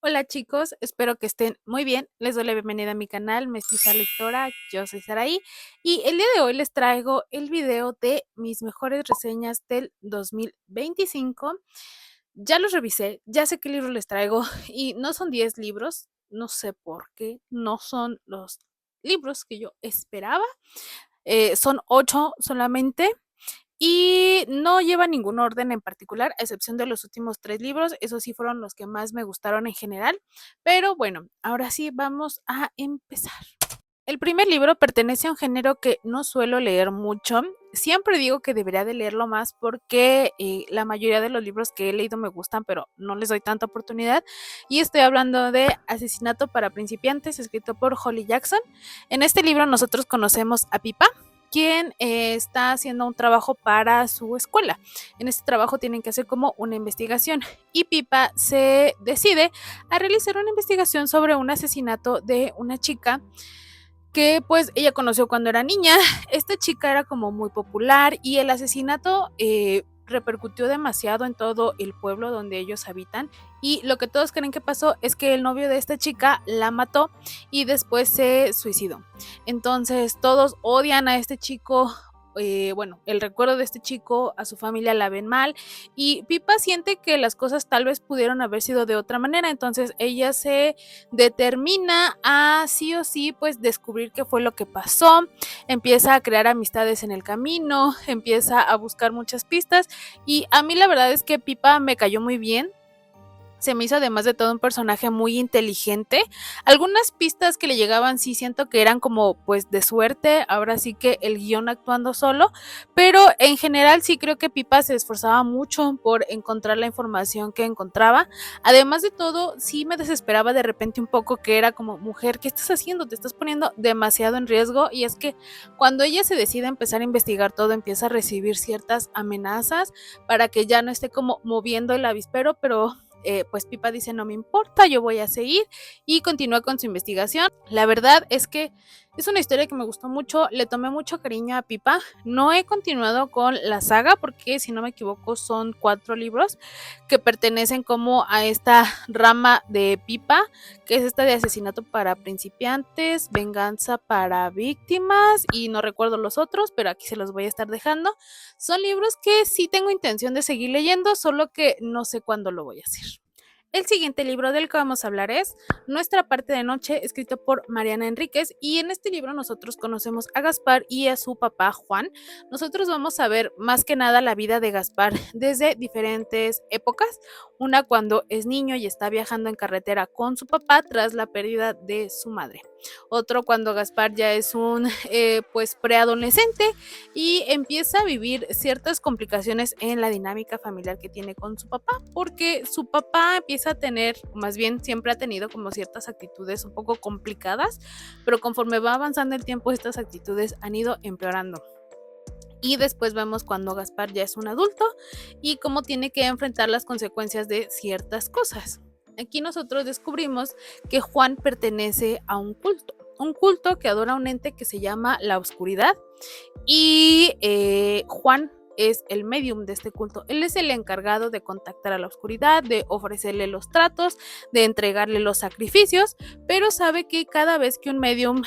Hola chicos, espero que estén muy bien. Les doy la bienvenida a mi canal Mestiza Lectora, yo soy Saraí y el día de hoy les traigo el video de mis mejores reseñas del 2025. Ya los revisé, ya sé qué libro les traigo y no son 10 libros, no sé por qué, no son los libros que yo esperaba, son 8 solamente. Y no lleva ningún orden en particular, a excepción de los últimos 3 libros, esos sí fueron los que más me gustaron en general. Pero bueno, ahora sí vamos a empezar. El primer libro pertenece a un género que no suelo leer mucho. Siempre digo que debería de leerlo más porque la mayoría de los libros que he leído me gustan, pero no les doy tanta oportunidad. Y estoy hablando de Asesinato para principiantes, escrito por Holly Jackson. En este libro nosotros conocemos a Pipa, quien está haciendo un trabajo para su escuela. En este trabajo tienen que hacer como una investigación y Pipa se decide a realizar una investigación sobre un asesinato de una chica que pues ella conoció cuando era niña. Esta chica era como muy popular y el asesinato repercutió demasiado en todo el pueblo donde ellos habitan, y lo que todos creen que pasó es que el novio de esta chica la mató y después se suicidó. Entonces todos odian a este chico. Bueno, el recuerdo de este chico, a su familia la ven mal y Pipa siente que las cosas tal vez pudieron haber sido de otra manera. Entonces ella se determina a sí o sí pues descubrir qué fue lo que pasó, empieza a crear amistades en el camino, empieza a buscar muchas pistas, y a mí la verdad es que Pipa me cayó muy bien. Se me hizo además de todo un personaje muy inteligente. Algunas pistas que le llegaban sí siento que eran como pues de suerte, ahora sí que el guión actuando solo, pero en general sí creo que Pipa se esforzaba mucho por encontrar la información que encontraba. Además de todo, sí me desesperaba de repente un poco, que era como: mujer, ¿qué estás haciendo? Te estás poniendo demasiado en riesgo. Y es que cuando ella se decide a empezar a investigar todo, empieza a recibir ciertas amenazas para que ya no esté como moviendo el avispero, pero pues Pipa dice: no me importa, yo voy a seguir, y continúa con su investigación. La verdad es que es una historia que me gustó mucho, le tomé mucho cariño a Pipa. No he continuado con la saga porque, si no me equivoco, son 4 libros que pertenecen como a esta rama de Pipa, que es esta de Asesinato para principiantes, Venganza para víctimas, y no recuerdo los otros, pero aquí se los voy a estar dejando. Son libros que sí tengo intención de seguir leyendo, solo que no sé cuándo lo voy a hacer. El siguiente libro del que vamos a hablar es Nuestra parte de noche, escrito por Mariana Enríquez, y en este libro nosotros conocemos a Gaspar y a su papá Juan. Nosotros vamos a ver más que nada la vida de Gaspar desde diferentes épocas. Una cuando es niño y está viajando en carretera con su papá tras la pérdida de su madre. Otro cuando Gaspar ya es un pues preadolescente y empieza a vivir ciertas complicaciones en la dinámica familiar que tiene con su papá, porque su papá empieza a tener, más bien siempre ha tenido como ciertas actitudes un poco complicadas, pero conforme va avanzando el tiempo estas actitudes han ido empeorando. Y después vemos cuando Gaspar ya es un adulto y cómo tiene que enfrentar las consecuencias de ciertas cosas. Aquí nosotros descubrimos que Juan pertenece a un culto que adora a un ente que se llama la oscuridad, y Juan es el medium de este culto. Él es el encargado de contactar a la oscuridad, de ofrecerle los tratos, de entregarle los sacrificios, pero sabe que cada vez que un medium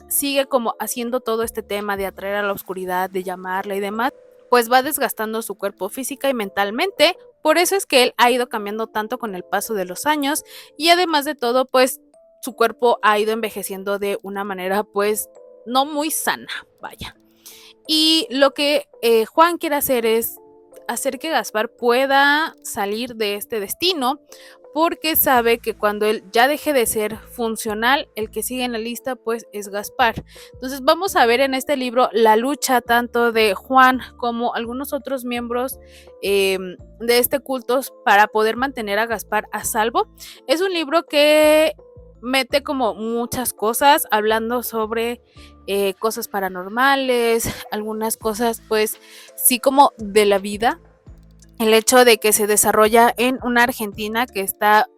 sigue como haciendo todo este tema de atraer a la oscuridad, de llamarla y demás, pues va desgastando su cuerpo física y mentalmente. Por eso es que él ha ido cambiando tanto con el paso de los años, y además de todo, pues su cuerpo ha ido envejeciendo de una manera pues no muy sana, vaya. Y lo que Juan quiere hacer es hacer que Gaspar pueda salir de este destino, porque sabe que cuando él ya deje de ser funcional, el que sigue en la lista pues es Gaspar. Entonces vamos a ver en este libro la lucha tanto de Juan como algunos otros miembros de este culto para poder mantener a Gaspar a salvo. Es un libro que mete como muchas cosas, hablando sobre cosas paranormales, algunas cosas pues sí como de la vida. El hecho de que se desarrolla en una Argentina que está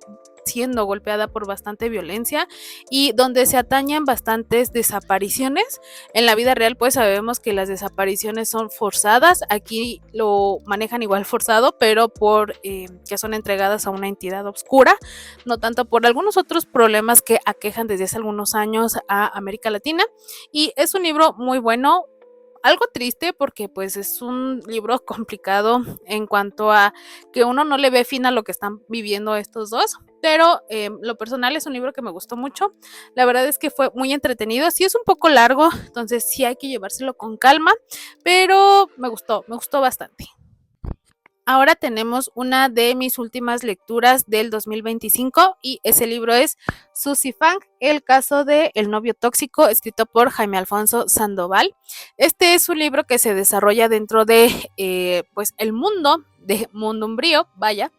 siendo golpeada por bastante violencia y donde se atañen bastantes desapariciones. En la vida real pues sabemos que las desapariciones son forzadas, aquí lo manejan igual forzado, pero por que son entregadas a una entidad oscura, no tanto por algunos otros problemas que aquejan desde hace algunos años a América Latina. Y es un libro muy bueno, algo triste porque pues es un libro complicado en cuanto a que uno no le ve fin a lo que están viviendo estos dos, pero lo personal es un libro que me gustó mucho. La verdad es que fue muy entretenido, sí es un poco largo, entonces sí hay que llevárselo con calma, pero me gustó bastante. Ahora tenemos una de mis últimas lecturas del 2025 y ese libro es Susy Fang, el caso de El novio tóxico, escrito por Jaime Alfonso Sandoval. Este es un libro que se desarrolla dentro de pues el mundo de Mundo Umbrío, vaya,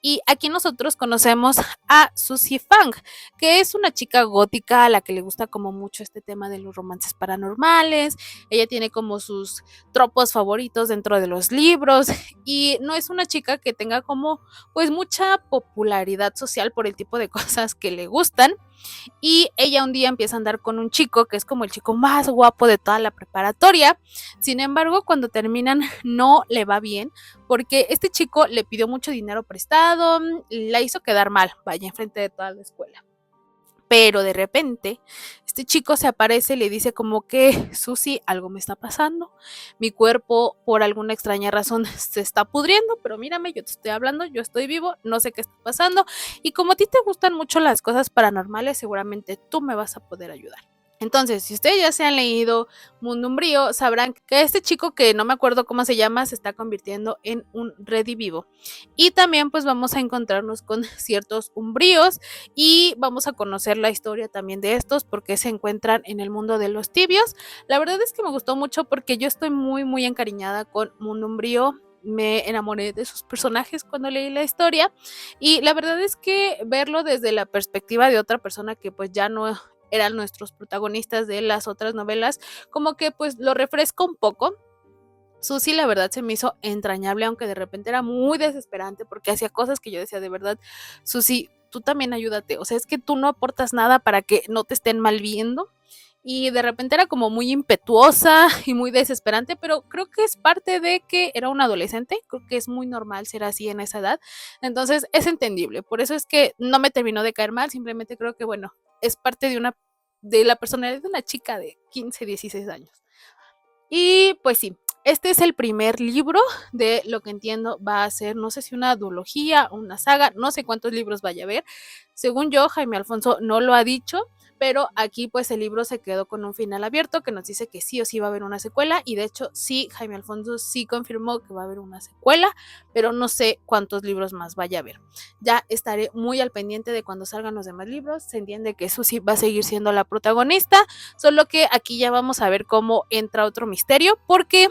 y aquí nosotros conocemos a Susy Fang, que es una chica gótica a la que le gusta como mucho este tema de los romances paranormales. Ella tiene como sus tropos favoritos dentro de los libros y no es una chica que tenga como pues mucha popularidad social por el tipo de cosas que le gustan. Y ella un día empieza a andar con un chico que es como el chico más guapo de toda la preparatoria. Sin embargo, cuando terminan no le va bien porque este chico le pidió mucho dinero prestado, la hizo quedar mal, vaya, enfrente de toda la escuela. Pero de repente, este chico se aparece y le dice como que, Susy, algo me está pasando, mi cuerpo por alguna extraña razón se está pudriendo, pero mírame, yo te estoy hablando, yo estoy vivo, no sé qué está pasando, y como a ti te gustan mucho las cosas paranormales, seguramente tú me vas a poder ayudar. Entonces, si ustedes ya se han leído Mundo Umbrío, sabrán que este chico, que no me acuerdo cómo se llama, se está convirtiendo en un redivivo. Y también pues vamos a encontrarnos con ciertos umbríos y vamos a conocer la historia también de estos, porque se encuentran en el mundo de los tibios. La verdad es que me gustó mucho porque yo estoy muy encariñada con Mundo Umbrío. Me enamoré de sus personajes cuando leí la historia y la verdad es que verlo desde la perspectiva de otra persona que pues ya no eran nuestros protagonistas de las otras novelas, como que pues lo refresca un poco. Susy la verdad se me hizo entrañable, aunque de repente era muy desesperante porque hacía cosas que yo decía, de verdad, Susy, tú también ayúdate, o sea, es que tú no aportas nada para que no te estén mal viendo. Y de repente era como muy impetuosa y muy desesperante, pero creo que es parte de que era un adolescente, creo que es muy normal ser así en esa edad, entonces es entendible, por eso es que no me terminó de caer mal, simplemente creo que bueno, es parte de la personalidad de una chica de 15, 16 años. Y pues sí, este es el primer libro de lo que entiendo va a ser, no sé si una duología o una saga, no sé cuántos libros vaya a haber. Según yo, Jaime Alfonso no lo ha dicho, pero aquí pues el libro se quedó con un final abierto que nos dice que sí o sí va a haber una secuela y de hecho sí, Jaime Alfonso sí confirmó que va a haber una secuela, pero no sé cuántos libros más vaya a haber. Ya estaré muy al pendiente de cuando salgan los demás libros. Se entiende que Susy va a seguir siendo la protagonista, solo que aquí ya vamos a ver cómo entra otro misterio, porque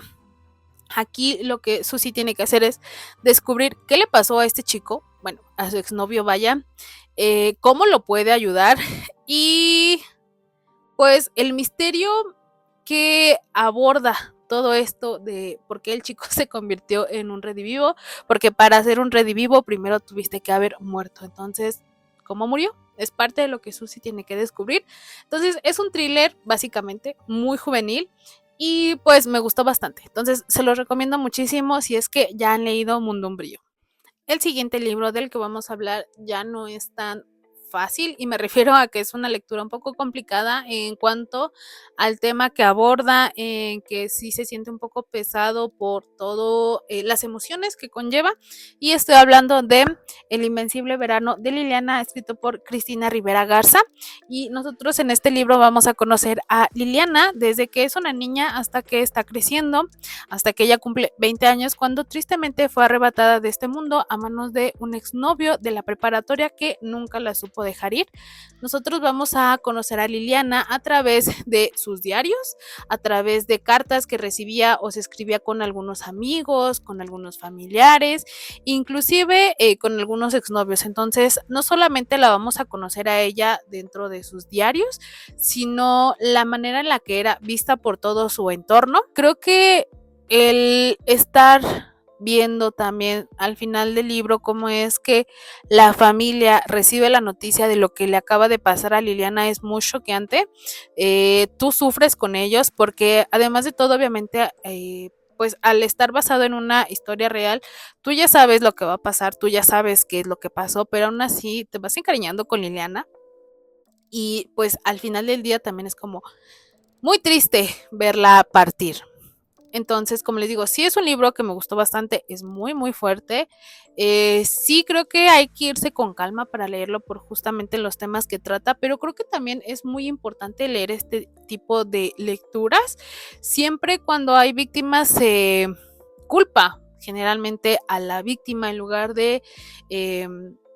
aquí lo que Susy tiene que hacer es descubrir qué le pasó a este chico, bueno, a su exnovio, vaya, cómo lo puede ayudar y pues el misterio que aborda todo esto de por qué el chico se convirtió en un redivivo, porque para ser un redivivo primero tuviste que haber muerto, entonces, ¿cómo murió? Es parte de lo que Susy tiene que descubrir. Entonces es un thriller básicamente muy juvenil y pues me gustó bastante. Entonces se los recomiendo muchísimo si es que ya han leído Mundo Umbrío. El siguiente libro del que vamos a hablar ya no es tan fácil y me refiero a que es una lectura un poco complicada en cuanto al tema que aborda, en que sí se siente un poco pesado por todo las emociones que conlleva, y estoy hablando de El Invencible Verano de Liliana, escrito por Cristina Rivera Garza. Y nosotros en este libro vamos a conocer a Liliana desde que es una niña hasta que está creciendo, hasta que ella cumple 20 años, cuando tristemente fue arrebatada de este mundo a manos de un exnovio de la preparatoria que nunca la supo dejar ir. Nosotros vamos a conocer a Liliana a través de sus diarios, a través de cartas que recibía o se escribía con algunos amigos, con algunos familiares, inclusive con algunos exnovios. Entonces, no solamente la vamos a conocer a ella dentro de sus diarios, sino la manera en la que era vista por todo su entorno. Creo que el estar viendo también al final del libro cómo es que la familia recibe la noticia de lo que le acaba de pasar a Liliana es muy choqueante. Tú sufres con ellos porque además de todo, obviamente, pues al estar basado en una historia real, tú ya sabes lo que va a pasar, tú ya sabes qué es lo que pasó, pero aún así te vas encariñando con Liliana y pues al final del día también es como muy triste verla partir. Entonces, como les digo, sí es un libro que me gustó bastante, es muy, muy fuerte. Sí creo que hay que irse con calma para leerlo por justamente los temas que trata, pero creo que también es muy importante leer este tipo de lecturas. Siempre cuando hay víctimas se culpa generalmente a la víctima en lugar de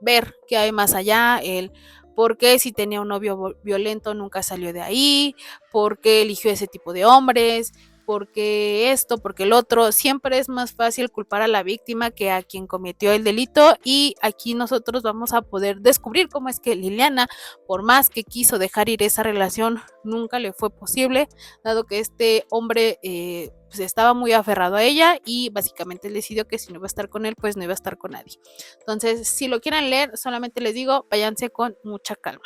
ver qué hay más allá, el por qué si tenía un novio violento nunca salió de ahí, por qué eligió ese tipo de hombres, porque esto, porque el otro, siempre es más fácil culpar a la víctima que a quien cometió el delito y aquí nosotros vamos a poder descubrir cómo es que Liliana, por más que quiso dejar ir esa relación, nunca le fue posible, dado que este hombre pues estaba muy aferrado a ella y básicamente decidió que si no iba a estar con él, pues no iba a estar con nadie. Entonces, si lo quieren leer, solamente les digo, váyanse con mucha calma.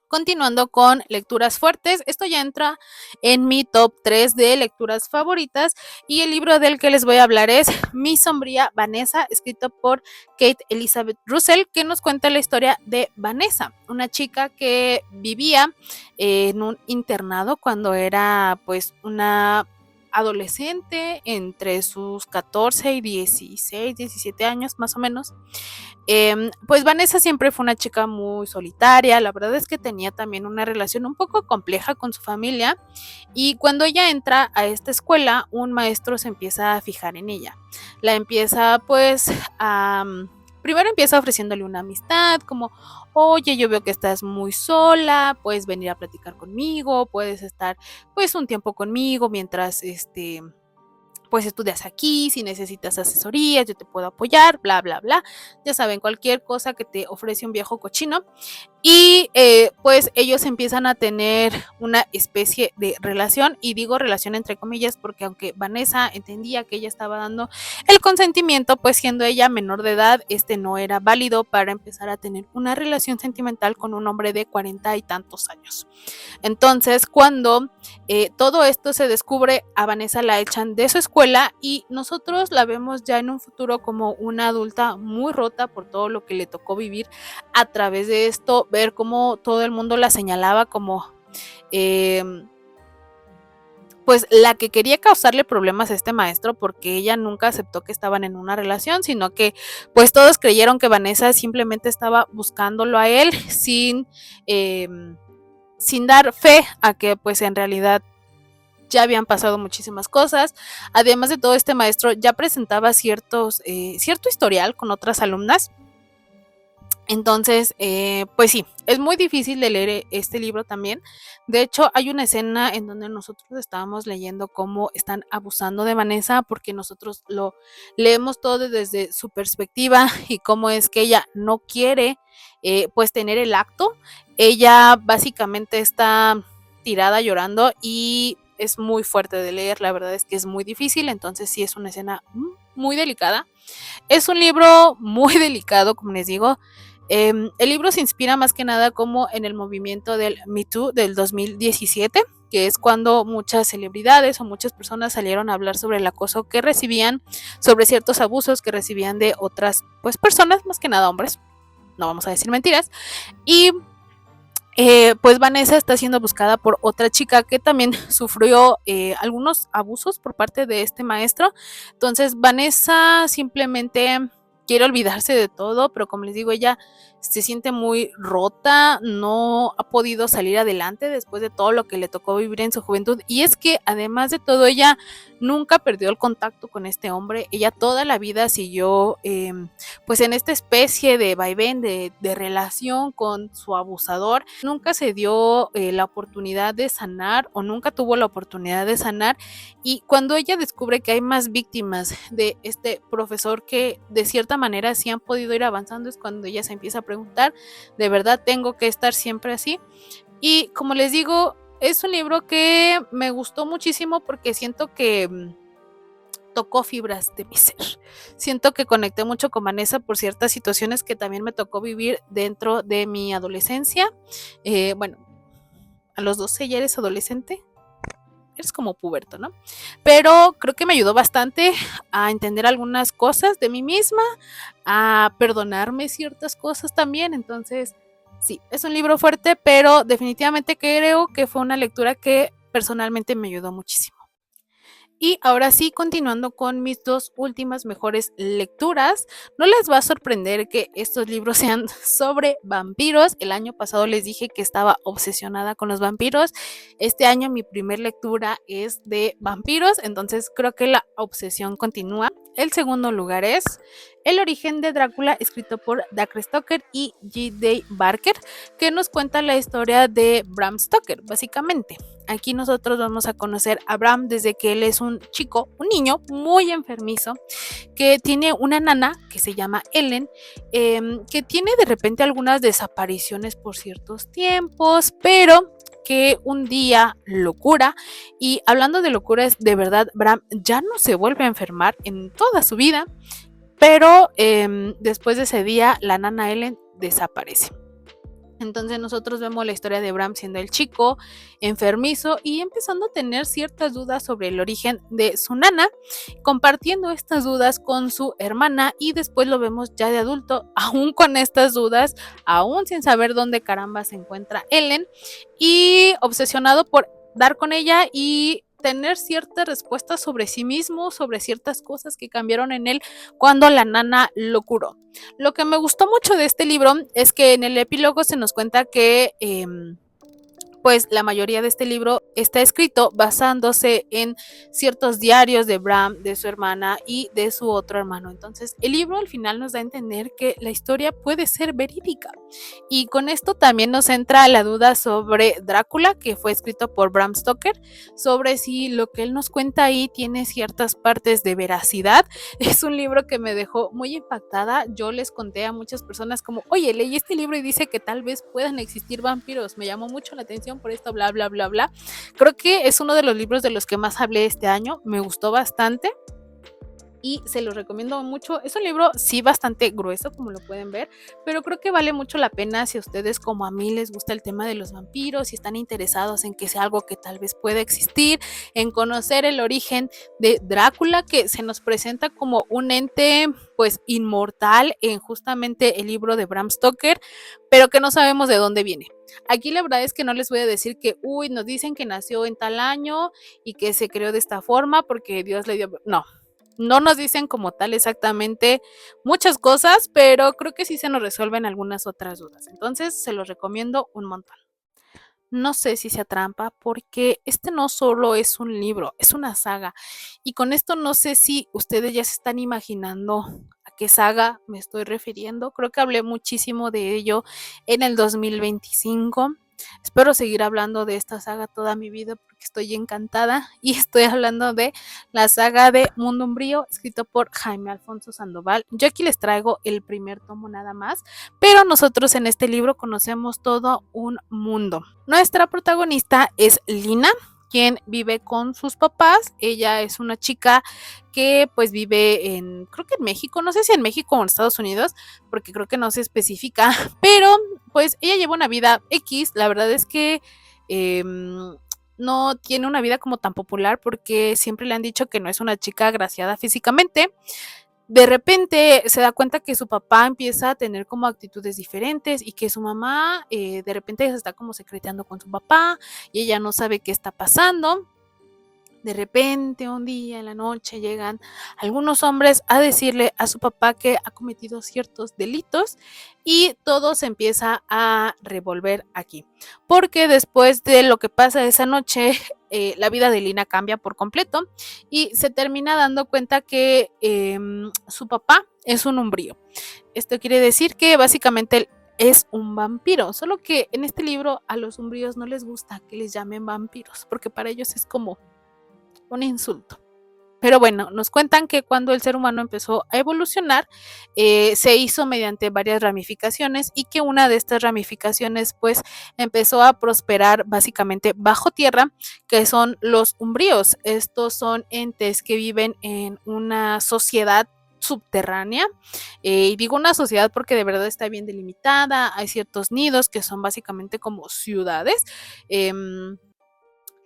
Continuando con lecturas fuertes, esto ya entra en mi top 3 de lecturas favoritas y el libro del que les voy a hablar es Mi sombría Vanessa, escrito por Kate Elizabeth Russell, que nos cuenta la historia de Vanessa, una chica que vivía en un internado cuando era pues una adolescente entre sus 14 y 16, 17 años más o menos. Pues Vanessa siempre fue una chica muy solitaria, la verdad es que tenía también una relación un poco compleja con su familia y cuando ella entra a esta escuela, un maestro se empieza a fijar en ella. La empieza pues a... Primero empieza ofreciéndole una amistad, como, oye, yo veo que estás muy sola, puedes venir a platicar conmigo, puedes estar pues un tiempo conmigo mientras pues estudias aquí, si necesitas asesorías, yo te puedo apoyar, bla, bla, bla. Ya saben, cualquier cosa que te ofrece un viejo cochino. Y pues ellos empiezan a tener una especie de relación, y digo relación entre comillas porque aunque Vanessa entendía que ella estaba dando el consentimiento, pues siendo ella menor de edad, este no era válido para empezar a tener una relación sentimental con un hombre de 40 y tantos años. Entonces, cuando todo esto se descubre, a Vanessa la echan de su escuela y nosotros la vemos ya en un futuro como una adulta muy rota por todo lo que le tocó vivir a través de esto, ver cómo todo el mundo la señalaba como eh, pues la que quería causarle problemas a este maestro porque ella nunca aceptó que estaban en una relación, sino que pues todos creyeron que Vanessa simplemente estaba buscándolo a él eh, sin dar fe a que pues en realidad ya habían pasado muchísimas cosas. Además de todo, este maestro ya presentaba cierto historial con otras alumnas. Entonces, pues sí, es muy difícil de leer este libro también. De hecho, hay una escena en donde nosotros estábamos leyendo cómo están abusando de Vanessa porque nosotros lo leemos todo desde su perspectiva y cómo es que ella no quiere pues tener el acto. Ella básicamente está tirada llorando y es muy fuerte de leer, la verdad es que es muy difícil, entonces sí es una escena muy delicada. Es un libro muy delicado, como les digo. El libro se inspira más que nada como en el movimiento del Me Too del 2017, que es cuando muchas celebridades o muchas personas salieron a hablar sobre el acoso que recibían, sobre ciertos abusos que recibían de otras pues personas, más que nada hombres, no vamos a decir mentiras, y pues Vanessa está siendo buscada por otra chica que también sufrió algunos abusos por parte de este maestro. Entonces Vanessa simplemente quiere olvidarse de todo, pero como les digo, ella se siente muy rota, no ha podido salir adelante después de todo lo que le tocó vivir en su juventud. Y es que además de todo, ella nunca perdió el contacto con este hombre, ella toda la vida siguió pues en esta especie de vaivén de relación con su abusador. Nunca se dio la oportunidad de sanar o nunca tuvo la oportunidad de sanar, y cuando ella descubre que hay más víctimas de este profesor que de cierta manera sí han podido ir avanzando, es cuando ella se empieza a preguntar, ¿de verdad tengo que estar siempre así? Y como les digo, es un libro que me gustó muchísimo porque siento que tocó fibras de mi ser. Siento que conecté mucho con Vanessa por ciertas situaciones que también me tocó vivir dentro de mi adolescencia. Bueno, a los 12 ya eres adolescente, eres como puberto, ¿no? Pero creo que me ayudó bastante a entender algunas cosas de mí misma, a perdonarme ciertas cosas también. Entonces, sí, es un libro fuerte, pero definitivamente creo que fue una lectura que personalmente me ayudó muchísimo. Y ahora sí, continuando con mis dos últimas mejores lecturas, no les va a sorprender que estos libros sean sobre vampiros. El año pasado les dije que estaba obsesionada con los vampiros. Este año mi primer lectura es de vampiros, entonces creo que la obsesión continúa. El segundo lugar es El origen de Drácula, escrito por Dacre Stoker y J.D. Barker, que nos cuenta la historia de Bram Stoker, básicamente. Aquí nosotros vamos a conocer a Bram desde que él es un chico, un niño muy enfermizo, que tiene una nana que se llama Ellen, que tiene de repente algunas desapariciones por ciertos tiempos, pero que un día locura, y hablando de locura es de verdad, Bram ya no se vuelve a enfermar en toda su vida, pero después de ese día la nana Ellen desaparece. Entonces nosotros vemos la historia de Bram siendo el chico enfermizo y empezando a tener ciertas dudas sobre el origen de su nana, compartiendo estas dudas con su hermana, y después lo vemos ya de adulto, aún con estas dudas, aún sin saber dónde caramba se encuentra Ellen, y obsesionado por dar con ella y tener ciertas respuestas sobre sí mismo, sobre ciertas cosas que cambiaron en él cuando la nana lo curó. Lo que me gustó mucho de este libro es que en el epílogo se nos cuenta que pues la mayoría de este libro está escrito basándose en ciertos diarios de Bram, de su hermana y de su otro hermano. Entonces, el libro al final nos da a entender que la historia puede ser verídica. Y con esto también nos entra la duda sobre Drácula, que fue escrito por Bram Stoker, sobre si lo que él nos cuenta ahí tiene ciertas partes de veracidad. Es un libro que me dejó muy impactada. Yo les conté a muchas personas como, oye, leí este libro y dice que tal vez puedan existir vampiros. Me llamó mucho la atención por esto, bla, bla, bla, bla. Creo que es uno de los libros de los que más hablé este año. Me gustó bastante y se los recomiendo mucho. Es un libro sí bastante grueso, como lo pueden ver, pero creo que vale mucho la pena si a ustedes como a mí les gusta el tema de los vampiros, si están interesados en que sea algo que tal vez pueda existir, en conocer el origen de Drácula, que se nos presenta como un ente pues inmortal en justamente el libro de Bram Stoker, pero que no sabemos de dónde viene. Aquí la verdad es que no les voy a decir que, uy, nos dicen que nació en tal año y que se creó de esta forma porque Dios le dio... No nos dicen como tal exactamente muchas cosas, pero creo que sí se nos resuelven algunas otras dudas. Entonces se los recomiendo un montón. No sé si sea trampa porque este no solo es un libro, es una saga. Y con esto no sé si ustedes ya se están imaginando a qué saga me estoy refiriendo. Creo que hablé muchísimo de ello en el 2025. Espero seguir hablando de esta saga toda mi vida porque estoy encantada, y estoy hablando de la saga de Mundo Umbrío, escrito por Jaime Alfonso Sandoval. Yo aquí les traigo el primer tomo nada más, pero nosotros en este libro conocemos todo un mundo. Nuestra protagonista es Lina, quien vive con sus papás. Ella es una chica que pues vive en, creo que en México, no sé si en México o en Estados Unidos, porque creo que no se especifica, pero pues ella lleva una vida X. La verdad es que no tiene una vida como tan popular porque siempre le han dicho que no es una chica agraciada físicamente. De repente se da cuenta que su papá empieza a tener como actitudes diferentes y que su mamá de repente se está como secreteando con su papá y ella no sabe qué está pasando. De repente, un día en la noche llegan algunos hombres a decirle a su papá que ha cometido ciertos delitos, y todo se empieza a revolver aquí. Porque después de lo que pasa esa noche, la vida de Lina cambia por completo y se termina dando cuenta que su papá es un umbrío. Esto quiere decir que básicamente es un vampiro, solo que en este libro a los umbríos no les gusta que les llamen vampiros, porque para ellos es como un insulto. Pero bueno, nos cuentan que cuando el ser humano empezó a evolucionar, se hizo mediante varias ramificaciones y que una de estas ramificaciones pues empezó a prosperar básicamente bajo tierra, que son los umbríos. Estos son entes que viven en una sociedad subterránea, y digo una sociedad porque de verdad está bien delimitada, hay ciertos nidos que son básicamente como ciudades,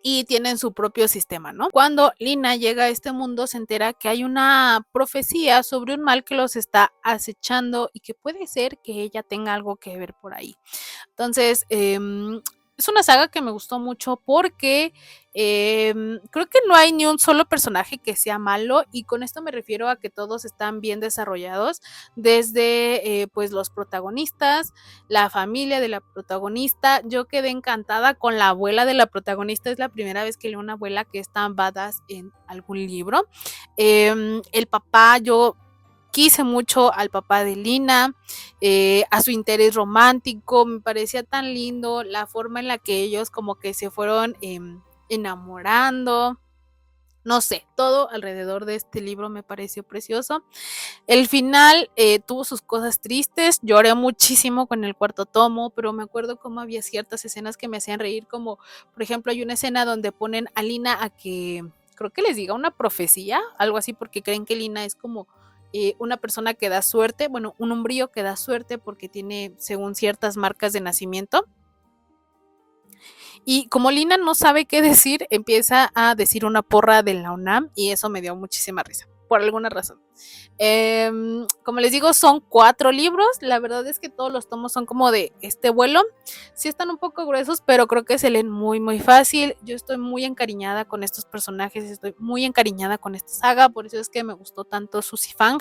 y tienen su propio sistema, ¿no? Cuando Lina llega a este mundo se entera que hay una profecía sobre un mal que los está acechando y que puede ser que ella tenga algo que ver por ahí. Entonces, es una saga que me gustó mucho porque creo que no hay ni un solo personaje que sea malo, y con esto me refiero a que todos están bien desarrollados, desde pues los protagonistas, la familia de la protagonista. Yo quedé encantada con la abuela de la protagonista, es la primera vez que leo una abuela que es tan badass en algún libro. El papá, yo quise mucho al papá de Lina, a su interés romántico, me parecía tan lindo la forma en la que ellos como que se fueron enamorando, no sé, todo alrededor de este libro me pareció precioso. El final tuvo sus cosas tristes, lloré muchísimo con el cuarto tomo, pero me acuerdo cómo había ciertas escenas que me hacían reír, como por ejemplo hay una escena donde ponen a Lina a que, creo que les diga una profecía, algo así, porque creen que Lina es como una persona que da suerte, bueno, un umbrío que da suerte porque tiene según ciertas marcas de nacimiento. Y como Lina no sabe qué decir, empieza a decir una porra de la UNAM y eso me dio muchísima risa, por alguna razón. Como les digo, son 4 libros. La verdad es que todos los tomos son como de este vuelo. Sí están un poco gruesos, pero creo que se leen muy, muy fácil. Yo estoy muy encariñada con estos personajes, estoy muy encariñada con esta saga. Por eso es que me gustó tanto Susy Fang.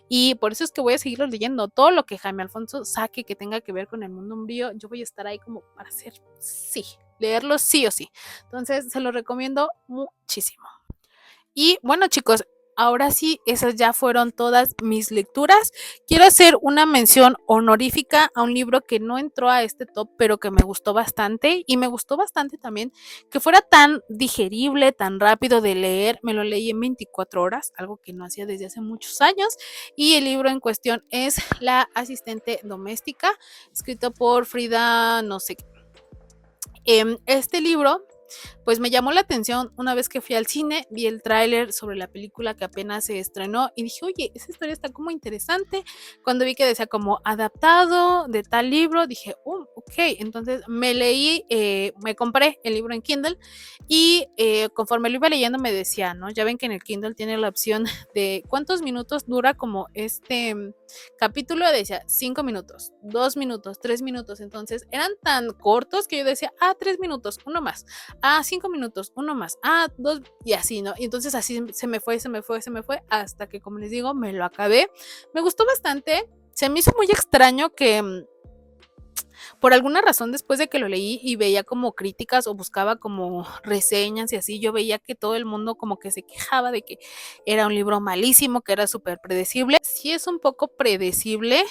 Y por eso es que voy a seguirlos leyendo. Todo lo que Jaime Alfonso saque que tenga que ver con el mundo umbrío, yo voy a estar ahí como para hacer, sí, leerlos sí o sí. Entonces, se los recomiendo muchísimo. Y bueno, chicos, ahora sí, esas ya fueron todas mis lecturas. Quiero hacer una mención honorífica a un libro que no entró a este top, pero que me gustó bastante. Y me gustó bastante también que fuera tan digerible, tan rápido de leer. Me lo leí en 24 horas, algo que no hacía desde hace muchos años. Y el libro en cuestión es La asistente doméstica, escrito por Frida, no sé. Este libro pues me llamó la atención una vez que fui al cine, vi el tráiler sobre la película que apenas se estrenó y dije, oye, esa historia está como interesante. Cuando vi que decía como adaptado de tal libro, dije, ok, entonces me leí, me compré el libro en Kindle y conforme lo iba leyendo me decía, ¿no? Ya ven que en el Kindle tiene la opción de cuántos minutos dura como este capítulo, decía 5 minutos, 2 minutos, 3 minutos, entonces eran tan cortos que yo decía, 3 minutos, uno más, 5 minutos, uno más, 2, y así, ¿no? Y entonces así se me fue, hasta que, como les digo, me lo acabé. Me gustó bastante, se me hizo muy extraño que por alguna razón después de que lo leí y veía como críticas o buscaba como reseñas y así, yo veía que todo el mundo como que se quejaba de que era un libro malísimo, que era súper predecible. Sí es un poco predecible,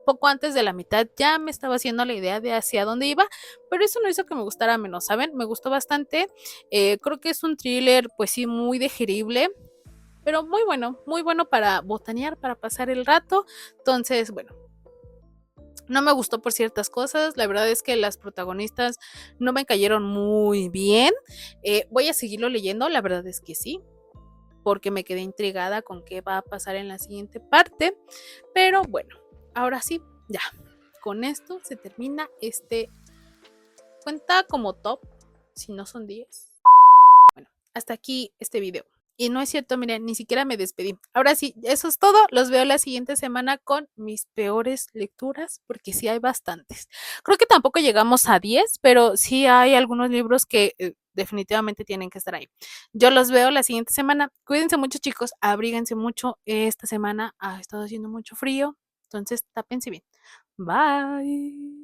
poco antes de la mitad ya me estaba haciendo la idea de hacia dónde iba, pero eso no hizo que me gustara menos, ¿saben? Me gustó bastante, creo que es un thriller pues sí muy digerible, pero muy bueno para botanear, para pasar el rato. Entonces, bueno, no me gustó por ciertas cosas, la verdad es que las protagonistas no me cayeron muy bien. Voy a seguirlo leyendo, la verdad es que sí, porque me quedé intrigada con qué va a pasar en la siguiente parte, pero bueno, ahora sí, ya, con esto se termina este, cuenta como top, si no son 10. Bueno, hasta aquí este video. Y no es cierto, miren, ni siquiera me despedí. Ahora sí, eso es todo. Los veo la siguiente semana con mis peores lecturas, porque sí hay bastantes. Creo que tampoco llegamos a 10, pero sí hay algunos libros que definitivamente tienen que estar ahí. Yo los veo la siguiente semana. Cuídense mucho, chicos. Abríguense mucho. Esta semana ha estado haciendo mucho frío. Entonces, tápense bien. Bye.